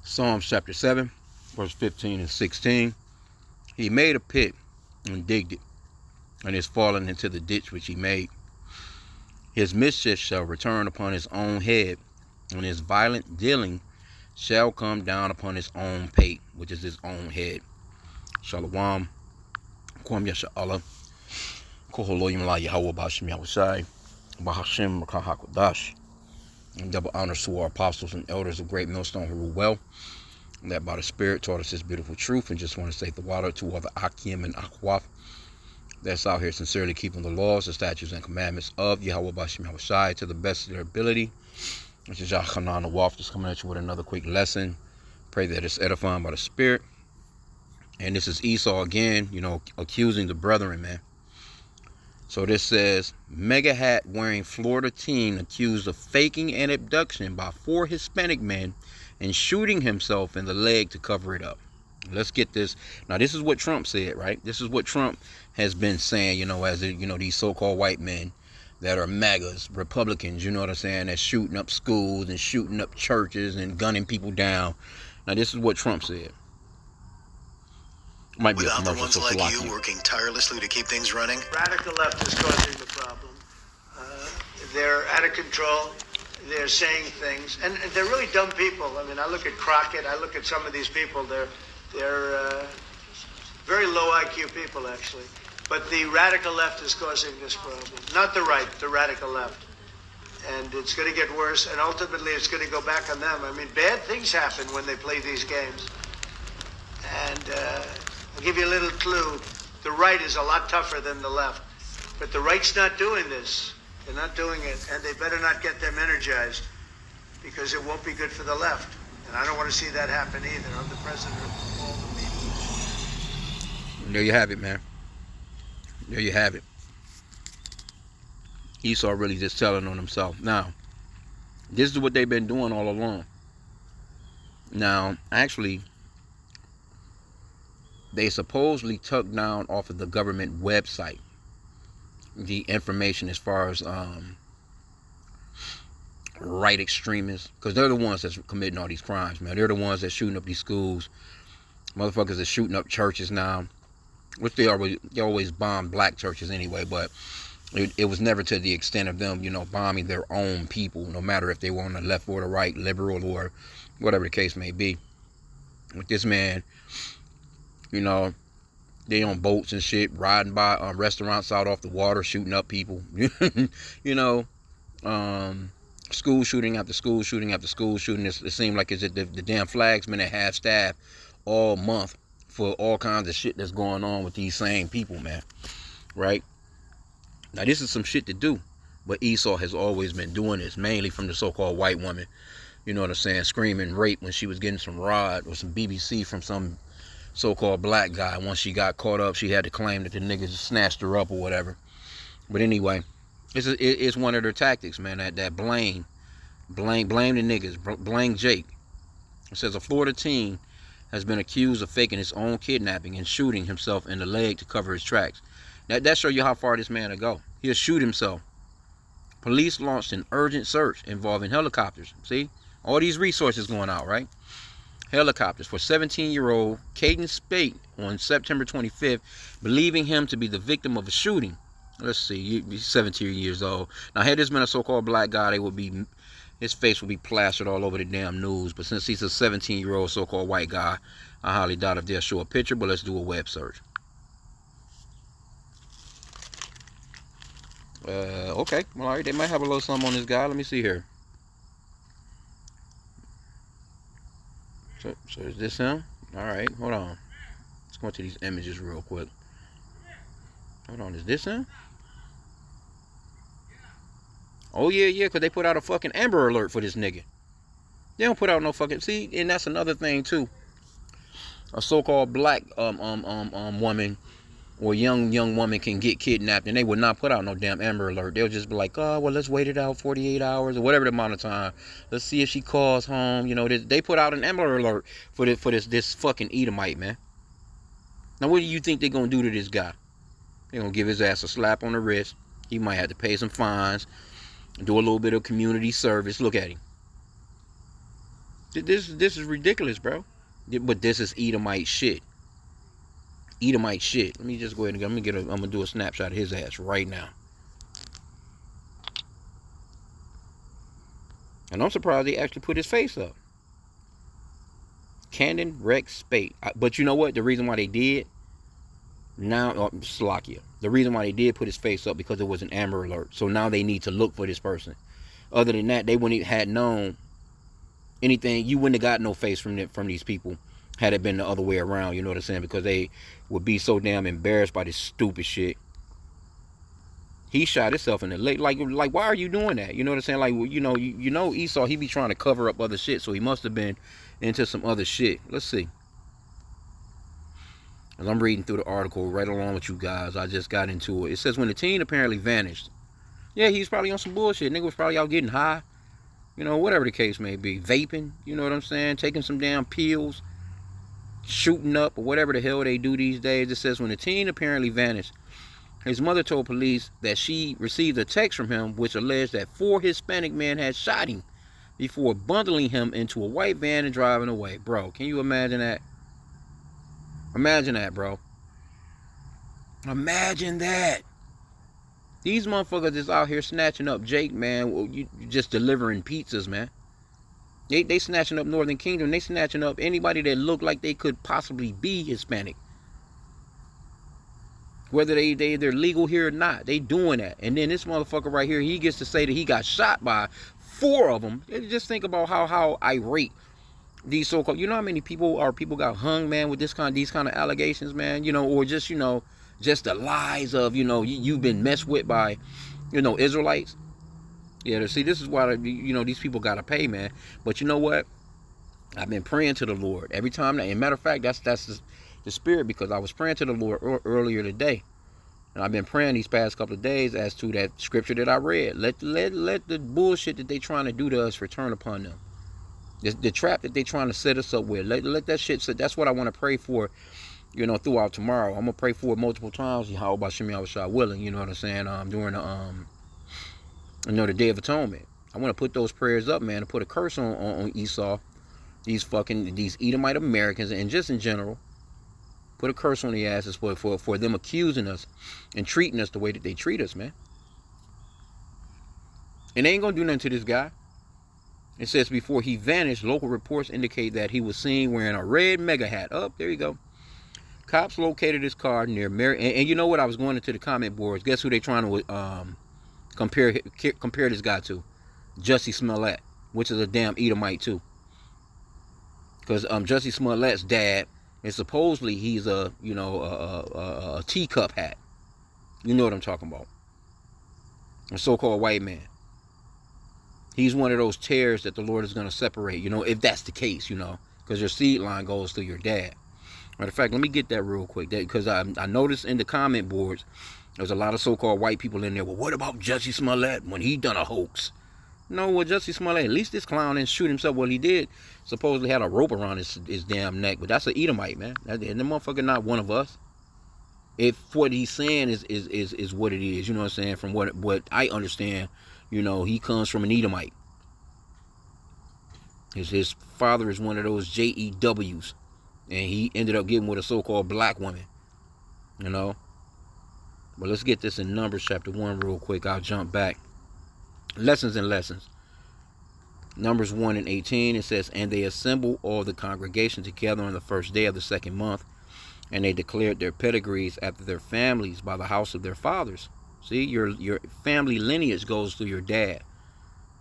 Psalms chapter 7, verse 15 and 16. He made a pit and digged it, and is fallen into the ditch which he made. His mischief shall return upon his own head, and his violent dealing shall come down upon his own pate, which is his own head. Shalom. Kwam Yasha Allah. Koholoyim la Yahweh Bashim Yahushai. Bahashim Rakahakodash. Double honors to our apostles and elders of Great Millstone who rule well, that by the Spirit taught us this beautiful truth. And just want to say the water to all the H.I.M and Akwaf that's out here sincerely keeping the laws, the statutes, and commandments of Yahweh Bashim Yahushai to the best of their ability. Which is Yachanan the Waf, just coming at you with another quick lesson. Pray that it's edifying by the Spirit. And this is Esau again, accusing the brethren, man. So this says, MAGA hat wearing Florida teen accused of faking an abduction by 4 Hispanic men and shooting himself in the leg to cover it up. Let's get this. Now, this is what Trump said, right? This is what Trump has been saying, as these so-called white men that are MAGAs, Republicans, you know what I'm saying, that's shooting up schools and shooting up churches and gunning people down. Now, this is what Trump said. Might be without the ones like you working tirelessly to keep things running. Radical left is causing the problem. They're out of control. They're saying things, and they're really dumb people. I mean, I look at Crockett. I look at some of these people. They're very low IQ people, actually. But the radical left is causing this problem, not the right, the radical left. And it's going to get worse, and ultimately it's going to go back on them. I mean, bad things happen when they play these games. And I'll give you a little clue. The right is a lot tougher than the left. But the right's not doing this. They're not doing it, and they better not get them energized, because it won't be good for the left. And I don't want to see that happen either. I'm the president of all the people. There you have it, man. There you have it. Esau really just telling on himself. Now, this is what they've been doing all along. Now, actually, they supposedly took down off of the government website the information as far as right extremists, because they're the ones that's committing all these crimes, man. They're the ones that's shooting up these schools. Motherfuckers are shooting up churches now, which they always bomb black churches anyway, but it was never to the extent of them, bombing their own people, no matter if they were on the left or the right, liberal or whatever the case may be. With this man, they on boats and shit, riding by restaurants out off the water, shooting up people. School shooting after school shooting after school shooting. It seemed like it's the damn flagsmen at half staff all month for all kinds of shit that's going on with these same people, man. Right? Now, this is some shit to do, but Esau has always been doing this, mainly from the so-called white woman. You know what I'm saying? Screaming rape when she was getting some rod or some BBC from some so-called black guy. Once she got caught up, she had to claim that the niggas snatched her up or whatever. But anyway, it's one of their tactics, man. That blame the niggas, blame Jake. It says a Florida teen has been accused of faking his own kidnapping and shooting himself in the leg to cover his tracks. That shows you how far this man will go. He'll shoot himself. Police launched an urgent search involving helicopters. See, all these resources going out, right? Helicopters for 17-year-old Caden Spate on September 25th, believing him to be the victim of a shooting. Let's see, he's 17 years old. Now, had this been a so-called black guy, his face would be plastered all over the damn news. But since he's a 17-year-old so-called white guy, I highly doubt if they'll show a picture, but let's do a web search. Okay, well, all right, they might have a little something on this guy. Let me see here. So is this him? All right, hold on. Let's go into these images real quick. Hold on, is this him? Oh, yeah, because they put out a fucking Amber Alert for this nigga. They don't put out no fucking... See, and that's another thing, too. A so-called black woman or young woman can get kidnapped, and they would not put out no damn Amber Alert. They'll just be like, oh, well, let's wait it out 48 hours or whatever the amount of time. Let's see if she calls home. They put out an Amber Alert for this fucking Edomite, man. Now, what do you think they're going to do to this guy? They're going to give his ass a slap on the wrist. He might have to pay some fines, do a little bit of community service. Look at him. This is ridiculous, bro. But this is Edomite shit. Edomite shit. Let me just go ahead and I'm gonna do a snapshot of his ass right now. And I'm surprised they actually put his face up. Cannon Rex Spate. But you know what? The reason why they did Slovakia. The reason why they did put his face up because it was an Amber Alert. So now they need to look for this person. Other than that, they wouldn't have known anything. You wouldn't have got no face from these people had it been the other way around. You know what I'm saying? Because they would be so damn embarrassed by this stupid shit. He shot himself in the leg. Like, why are you doing that? You know what I'm saying? Like, you know, Esau, he be trying to cover up other shit, so he must have been into some other shit. Let's see. As I'm reading through the article right along with you guys, I just got into it. It says when the teen apparently vanished. Yeah, he's probably on some bullshit. Nigga was probably out getting high. You know, whatever the case may be. Vaping, you know what I'm saying? Taking some damn pills. Shooting up, or whatever the hell they do these days. It says when the teen apparently vanished, his mother told police that she received a text from him which alleged that 4 Hispanic men had shot him before bundling him into a white van and driving away. Bro, can you imagine that? Imagine that, bro. Imagine that. These motherfuckers is out here snatching up Jake, man. Well, you just delivering pizzas, man. They snatching up Northern Kingdom. They snatching up anybody that looked like they could possibly be Hispanic. Whether they're legal here or not. They doing that. And then this motherfucker right here, he gets to say that he got shot by 4 of them. Just think about how irate these so-called, you know how many people got hung, man, with these kind of allegations, man, you know, or just, you know, just the lies of, you know, you've been messed with by, you know, Israelites. Yeah, see, this is why, you know, these people gotta pay, man. But you know what? I've been praying to the Lord every time. And matter of fact, that's the spirit, because I was praying to the Lord earlier today, and I've been praying these past couple of days as to that scripture that I read. Let the bullshit that they trying to do to us return upon them. The trap that they trying to set us up with. Let that shit sit. That's what I want to pray for, you know, throughout tomorrow. I'm gonna pray for it multiple times. How about Shemi Awashai willing? You know what I'm saying? During the you know, the Day of Atonement. I want to put those prayers up, man, to put a curse on Esau, these Edomite Americans, and just in general, put a curse on the asses for them accusing us and treating us the way that they treat us, man. And they ain't gonna do nothing to this guy. It says before he vanished, local reports indicate that he was seen wearing a red MAGA hat. Oh, there you go. Cops located his car near Mary. And you know what? I was going into the comment boards. Guess who they trying to compare this guy to? Jussie Smollett, which is a damn Edomite too. Because Jussie Smollett's dad, and supposedly he's a teacup hat. You know what I'm talking about? A so-called white man. He's one of those tares that the Lord is going to separate, you know, if that's the case, you know, because your seed line goes through your dad. Matter of fact, let me get that real quick, because I noticed in the comment boards, there's a lot of so-called white people in there. Well, what about Jussie Smollett when he done a hoax? No, well, Jussie Smollett, at least this clown didn't shoot himself. Well, he did supposedly had a rope around his damn neck, but that's an Edomite, man. And the motherfucker not one of us. If what he's saying is what it is, you know what I'm saying? From what I understand, you know, he comes from an Edomite. His father is one of those JEWs, and he ended up getting with a so-called black woman, you know. But let's get this in Numbers chapter 1 real quick. I'll jump back. Lessons and lessons. Numbers 1:18, it says, and they assembled all the congregation together on the first day of the second month, and they declared their pedigrees after their families by the house of their fathers. See, your family lineage goes through your dad.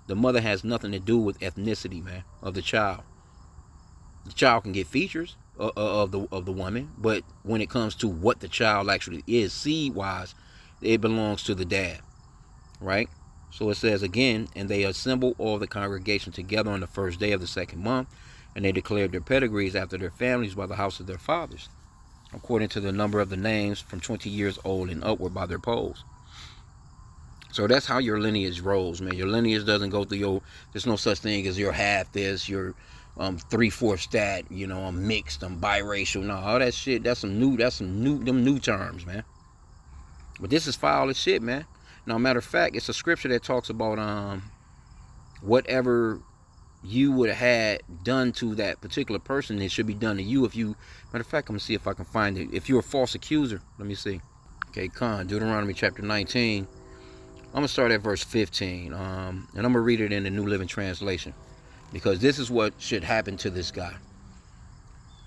The mother has nothing to do with ethnicity, man, of the child. The child can get features of the woman, but when it comes to what the child actually is, seed-wise, it belongs to the dad, right? So it says again, and they assembled all the congregation together on the first day of the second month, and they declared their pedigrees after their families by the house of their fathers, according to the number of the names from 20 years old and upward by their polls. So that's how your lineage rolls, man. Your lineage doesn't go through there's no such thing as you're half this, you're 3/4 that, you know, I'm mixed, I'm biracial. No, all that shit, them new terms, man. But this is foul as shit, man. Now, matter of fact, it's a scripture that talks about whatever you would have had done to that particular person, it should be done to you. If you, matter of fact, I'm gonna see if I can find it. If you're a false accuser, let me see. Okay, Deuteronomy chapter 19. I'm gonna start at verse 15, and I'm gonna read it in the New Living Translation, because this is what should happen to this guy.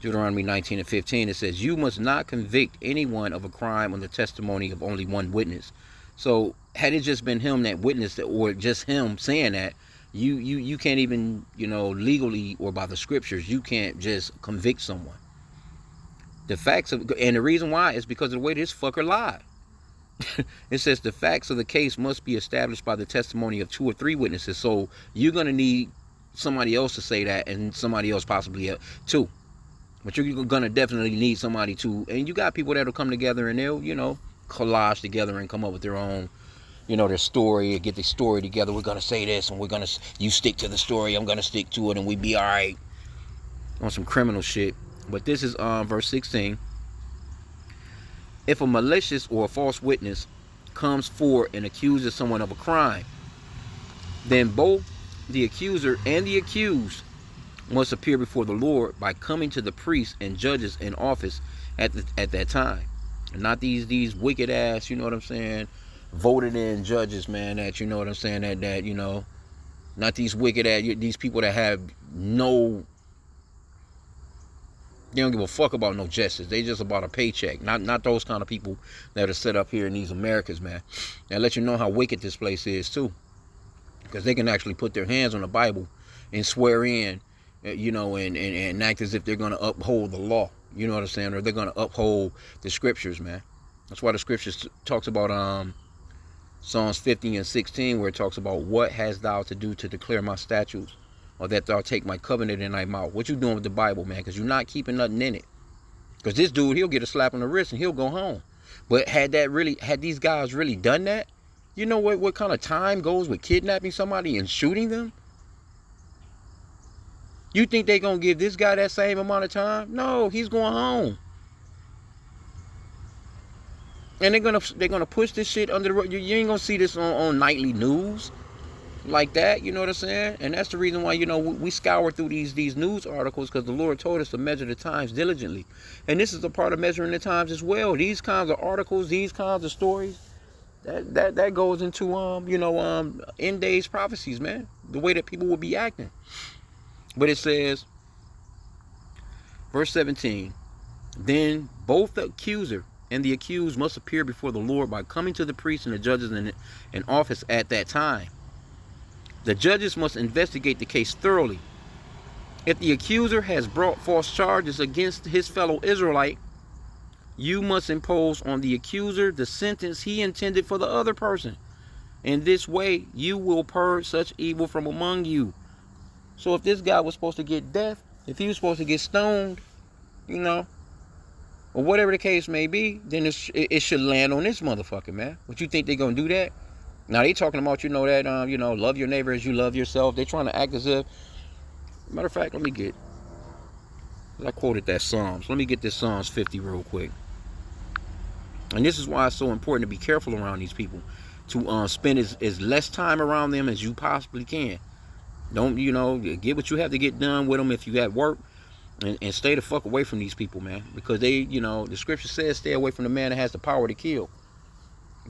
Deuteronomy 19 and 15, it says, you must not convict anyone of a crime on the testimony of only one witness. So had it just been him that witnessed it, or just him saying that, you can't even, legally or by the scriptures, you can't just convict someone. The facts of, and the reason why is because of the way this fucker lied. It says the facts of the case must be established by the testimony of 2 or 3 witnesses. So you're going to need somebody else to say that, and somebody else possibly 2. But you're going to definitely need somebody to, and you got people that'll come together and they'll, collage together and come up with their own, their story, get the story together. We're going to say this, and you stick to the story, I'm going to stick to it, and we be all right on some criminal shit. But this is verse 16. If a malicious or a false witness comes forward and accuses someone of a crime, then both the accuser and the accused must appear before the Lord by coming to the priests and judges in office at that time. And not these wicked ass, voted in judges, man, that, not these wicked ass, these people that have they don't give a fuck about no justice. They just about a paycheck. Not those kind of people that are set up here in these Americas, man. Now let you know how wicked this place is too, because they can actually put their hands on the Bible and swear in, and act as if they're going to uphold the law. You know what I'm saying? Or they're going to uphold the scriptures, man. That's why the scriptures talks about Psalms 50 and 16, where it talks about, what hast thou to do to declare my statutes, or that thou take my covenant in thy mouth? What you doing with the Bible, man? Because you're not keeping nothing in it. Because this dude, he'll get a slap on the wrist and he'll go home. But had these guys really done that, you know what kind of time goes with kidnapping somebody and shooting them? You think they gonna give this guy that same amount of time? No, he's going home. And they're gonna push this shit under the rug. You ain't gonna see this on nightly news like that. You know what I'm saying? And that's the reason why, we scour through these news articles, because the Lord told us to measure the times diligently. And this is a part of measuring the times as well. These kinds of articles, these kinds of stories, that goes into end days prophecies, man. The way that people will be acting. But it says, verse 17, then both the accuser and the accused must appear before the Lord by coming to the priests and the judges in office at that time. The judges must investigate the case thoroughly. If the accuser has brought false charges against his fellow Israelite, you must impose on the accuser the sentence he intended for the other person. In this way, you will purge such evil from among you. So if this guy was supposed to get death, if he was supposed to get stoned, or whatever the case may be, then it should land on this motherfucker, man. What you think they gonna do that? Now they talking about, that, love your neighbor as you love yourself. They trying to act as if, matter of fact, I quoted that Psalms. Let me get this Psalms 50 real quick. And this is why it's so important to be careful around these people, to spend as less time around them as you possibly can. Don't, get what you have to get done with them if you at work, and stay the fuck away from these people, man. Because they, the scripture says, stay away from the man that has the power to kill.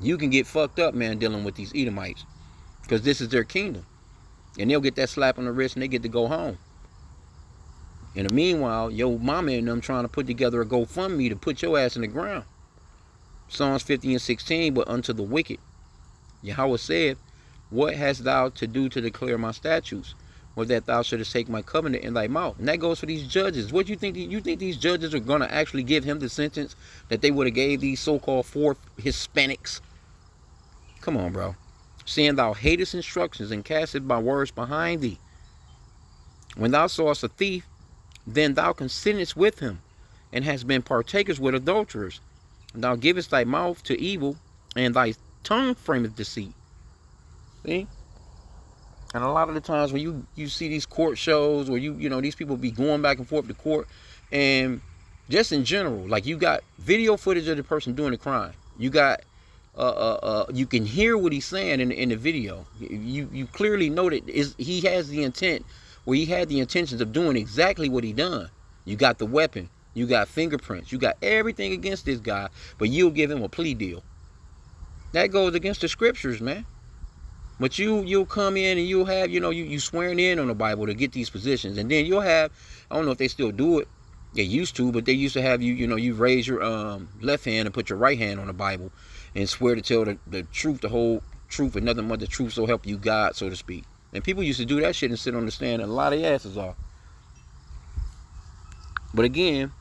You can get fucked up, man, dealing with these Edomites, because this is their kingdom. And they'll get that slap on the wrist and they get to go home. In the meanwhile, your mama and them trying to put together a GoFundMe to put your ass in the ground. Psalms 50 and 16, but unto the wicked, Yahweh said, what hast thou to do to declare my statutes, or that thou shouldest take my covenant in thy mouth? And that goes for these judges. What do you think? You think these judges are going to actually give him the sentence that they would have gave these so-called 4 Hispanics? Come on, bro. Seeing thou hatest instructions and castest my words behind thee. When thou sawest a thief, then thou consentest with him, and hast been partakers with adulterers. And thou givest thy mouth to evil, and thy tongue frameth deceit. See? And a lot of the times when you see these court shows, where these people be going back and forth to court, and just in general, like, you got video footage of the person doing the crime. You got you can hear what he's saying in the video. You clearly know that he has the intent where he had the intentions of doing exactly what he done. You got the weapon, you got fingerprints, you got everything against this guy, but you'll give him a plea deal. That goes against the scriptures, man. But you'll come in and you'll have, you swearing in on the Bible to get these positions. And then you'll have, I don't know if they still do it. They used to, but they used to have you raise your left hand and put your right hand on the Bible and swear to tell the truth, the whole truth, and nothing but the truth, so help you God, so to speak. And people used to do that shit and sit on the stand, and a lot of asses off. But again,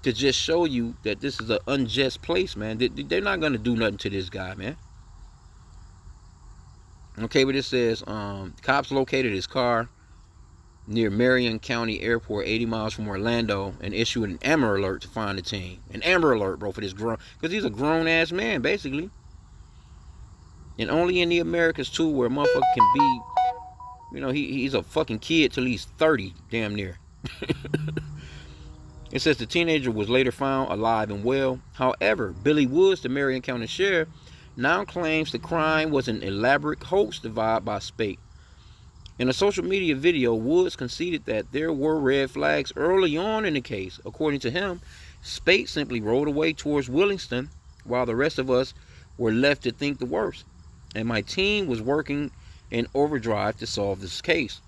to just show you that this is an unjust place, man. They're not going to do nothing to this guy, man. Okay, but it says, cops located his car near Marion County Airport, 80 miles from Orlando, and issued an Amber Alert to find the team. An Amber Alert, bro, for this grown, because he's a grown-ass man, basically. And only in the Americas, too, where a motherfucker can be, he's a fucking kid till he's 30, damn near. It says the teenager was later found alive and well. However, Billy Woods, the Marion County Sheriff, now claims the crime was an elaborate hoax devised by Spate. In a social media video, Woods conceded that there were red flags early on in the case. According to him, Spate simply rode away towards Williston while the rest of us were left to think the worst. And my team was working in overdrive to solve this case.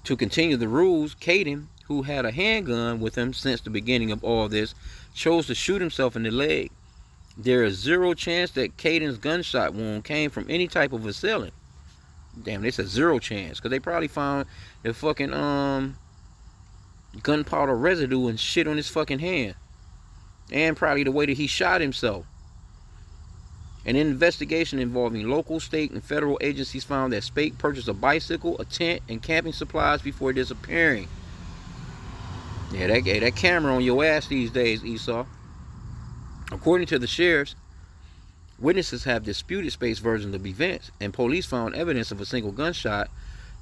To continue the rules, Caden, who had a handgun with him since the beginning of all this, chose to shoot himself in the leg. There is zero chance that Caden's gunshot wound came from any type of assailant. Damn, they said zero chance, because they probably found the fucking gunpowder residue and shit on his fucking hand. And probably the way that he shot himself. An investigation involving local, state, and federal agencies found that Spate purchased a bicycle, a tent, and camping supplies before disappearing. Yeah, that camera on your ass these days, Esau. According to the sheriffs, witnesses have disputed Spate's versions of events, and police found evidence of a single gunshot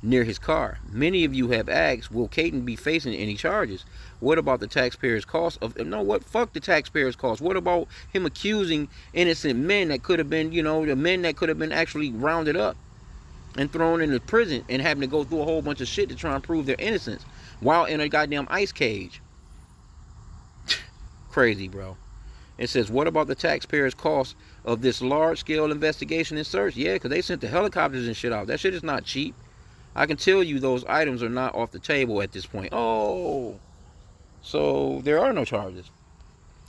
near his car. Many of you have asked, will Caden be facing any charges? What about the taxpayers' cost of... No, what? Fuck the taxpayers' cost. What about him accusing innocent men that could have been, the men that could have been actually rounded up and thrown into prison and having to go through a whole bunch of shit to try and prove their innocence while in a goddamn ice cage? Crazy, bro. It says, what about the taxpayers' cost of this large-scale investigation and search? Yeah, because they sent the helicopters and shit out. That shit is not cheap. I can tell you those items are not off the table at this point. Oh, so there are no charges.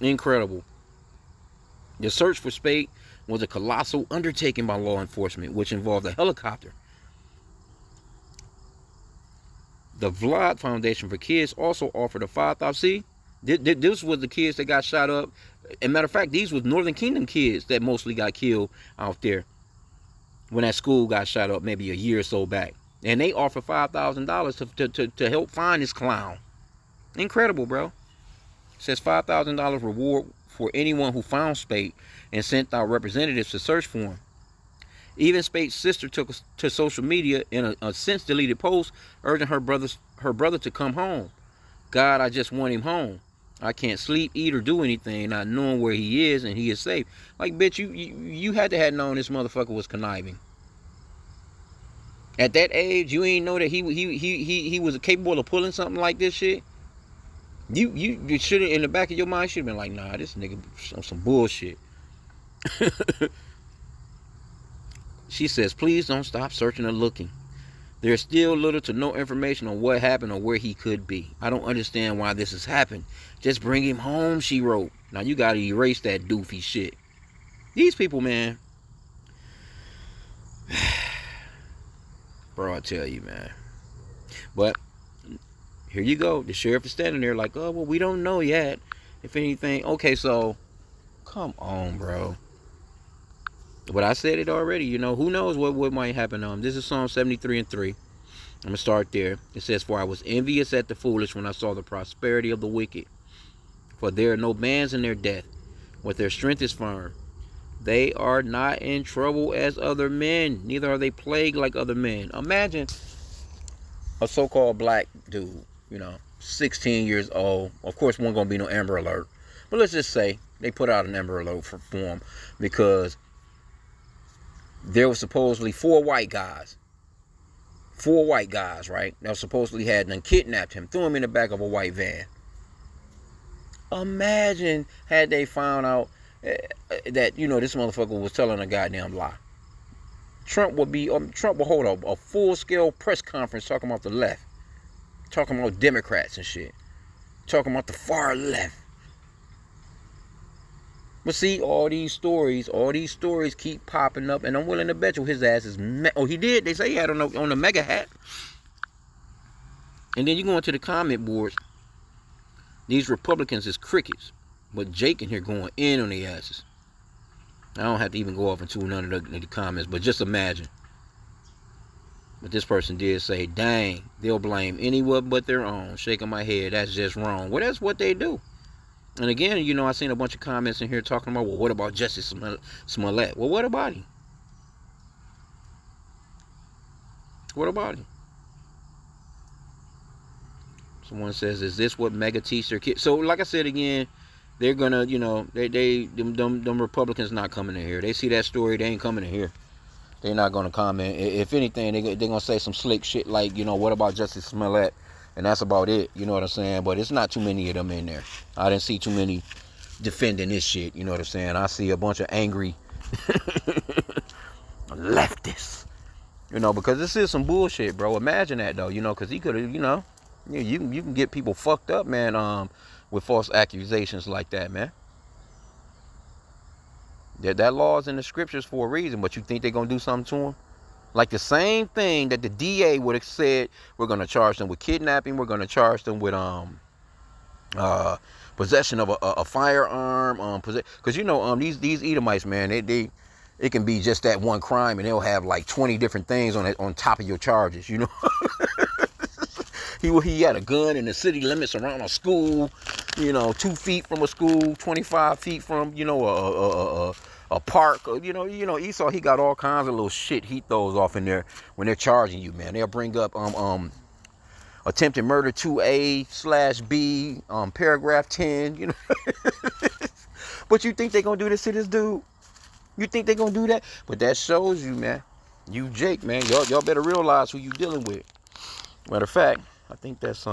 Incredible. The search for Spate was a colossal undertaking by law enforcement, which involved a helicopter. The Vlad Foundation for Kids also offered a $5,000. See, this was the kids that got shot up. As a matter of fact, these was Northern Kingdom kids that mostly got killed out there when that school got shot up maybe a year or so back. And they offered $5,000 to help find this clown. Incredible, bro. It says $5,000 reward for anyone who found Spate and sent out representatives to search for him. Even Spate's sister took to social media in a since deleted post urging her brother to come home. God, I just want him home. I can't sleep, eat, or do anything, not knowing where he is and he is safe. Like, bitch, you had to have known this motherfucker was conniving. At that age, you ain't know that he was capable of pulling something like this shit. You should have, in the back of your mind, should have been like, nah, this nigga some bullshit. She says, please don't stop searching or looking. There's still little to no information on what happened or where he could be. I don't understand why this has happened. Just bring him home, she wrote. Now you gotta erase that doofy shit. These people, man. Bro, I tell you, man. But here you go. The sheriff is standing there like, oh, well, we don't know yet. If anything. Okay, so come on, bro. But I said it already, who knows what might happen. This is Psalm 73:3. I'm going to start there. It says, for I was envious at the foolish when I saw the prosperity of the wicked. For there are no bands in their death, but their strength is firm. They are not in trouble as other men, neither are they plagued like other men. Imagine a so-called black dude, 16 years old. Of course, wasn't going to be no Amber Alert. But let's just say they put out an Amber Alert for him because there were supposedly 4 white guys 4 white guys, right? That supposedly had done kidnapped him, threw him in the back of a white van. Imagine had they found out that, you know, this motherfucker was telling a goddamn lie. Trump would hold a full-scale press conference talking about the left, talking about Democrats and shit, talking about the far left. But see, all these stories keep popping up, and I'm willing to bet you his ass is... he did. They say he had on the MAGA hat. And then you go into the comment boards. These Republicans is crickets. But Jake in here going in on their asses. I don't have to even go off into none of the comments, but just imagine. But this person did say, dang, they'll blame anyone but their own. Shaking my head, that's just wrong. Well, that's what they do. And again, you know, I seen a bunch of comments in here talking about, well, what about Justice Smollett? Well, what about him? What about him? Someone says, is this what MAGA teach their kids? So, like I said again, they're gonna, you know, them Republicans not coming in here. They see that story, they ain't coming in here. They're not gonna comment. If anything, they're gonna say some slick shit like, you know, what about Justice Smollett? And that's about it. You know what I'm saying? But it's not too many of them in there. I didn't see too many defending this shit. You know what I'm saying? I see a bunch of angry leftists. You know, because this is some bullshit, bro. Imagine that, though. You know, because he could have, you know, you can get people fucked up, man, with false accusations like that, man. That law is in the scriptures for a reason, but you think they're going to do something to him? Like the same thing that the DA would have said, we're going to charge them with kidnapping, we're going to charge them with possession of a firearm, because you know these Edomites, man, it can be just that one crime, and they'll have like 20 different things on top of your charges, you know. He had a gun in the city limits around a school, you know, 2 feet from a school, 25 feet from, you know, a park. You know, Esau, he got all kinds of little shit he throws off in there when they're charging you, man. They'll bring up attempted murder 2A/B, paragraph 10, you know. But you think they're gonna do this to this dude? You think they're gonna do that? But that shows you, man. You Jake, man. Y'all better realize who you dealing with. Matter of fact, I think that's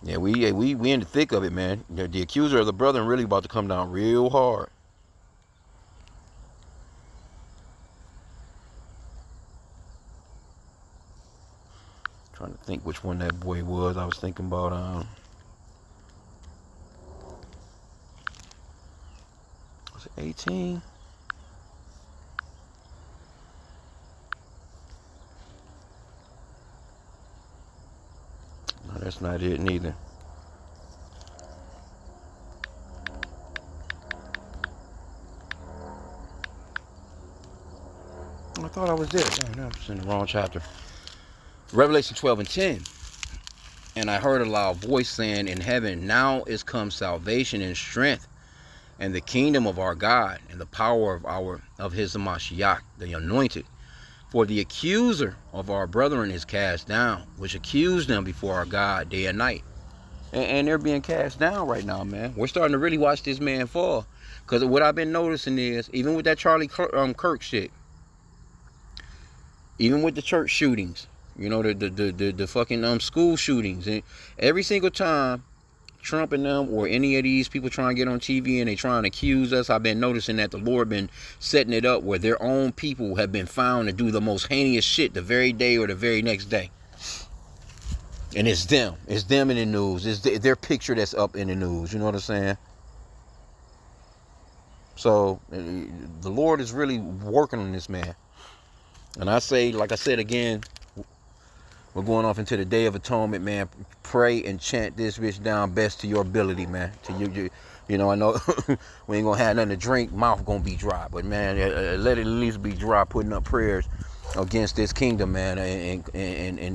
yeah, we in the thick of it, man. The accuser of the brethren really about to come down real hard. Trying to think which one that boy was. I was thinking about was it 18? No, that's not it neither. I thought I was there. No, I was in the wrong chapter. Revelation 12:10. And I heard a loud voice saying in heaven, now is come salvation and strength, and the kingdom of our God, and the power of his Mashiach, the anointed. For the accuser of our brethren is cast down, which accused them before our God day and night. And they're being cast down right now, man. We're starting to really watch this man fall. Because what I've been noticing is, even with that Charlie Kirk shit, even with the church shootings, you know, the fucking school shootings, and every single time Trump and them or any of these people trying to get on TV and they trying to accuse us, I've been noticing that the Lord been setting it up where their own people have been found to do the most heinous shit the very day or the very next day. And it's them in the news. It's their picture that's up in the news. You know what I'm saying? So the Lord is really working on this man. And I say, like I said again, we're going off into the Day of Atonement, man. Pray and chant this bitch down best to your ability, man. To you know, I know we ain't gonna have nothing to drink. Mouth gonna be dry, but man, let it at least be dry. Putting up prayers against this kingdom, man, and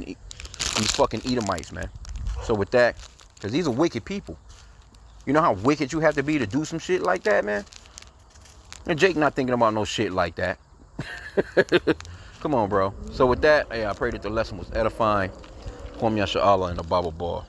these fucking Edomites, man. So with that, because these are wicked people. You know how wicked you have to be to do some shit like that, man. And Jake not thinking about no shit like that. Come on, bro. So with that, hey, I pray that the lesson was edifying. Kwam Yasha Allah in the Bible ball.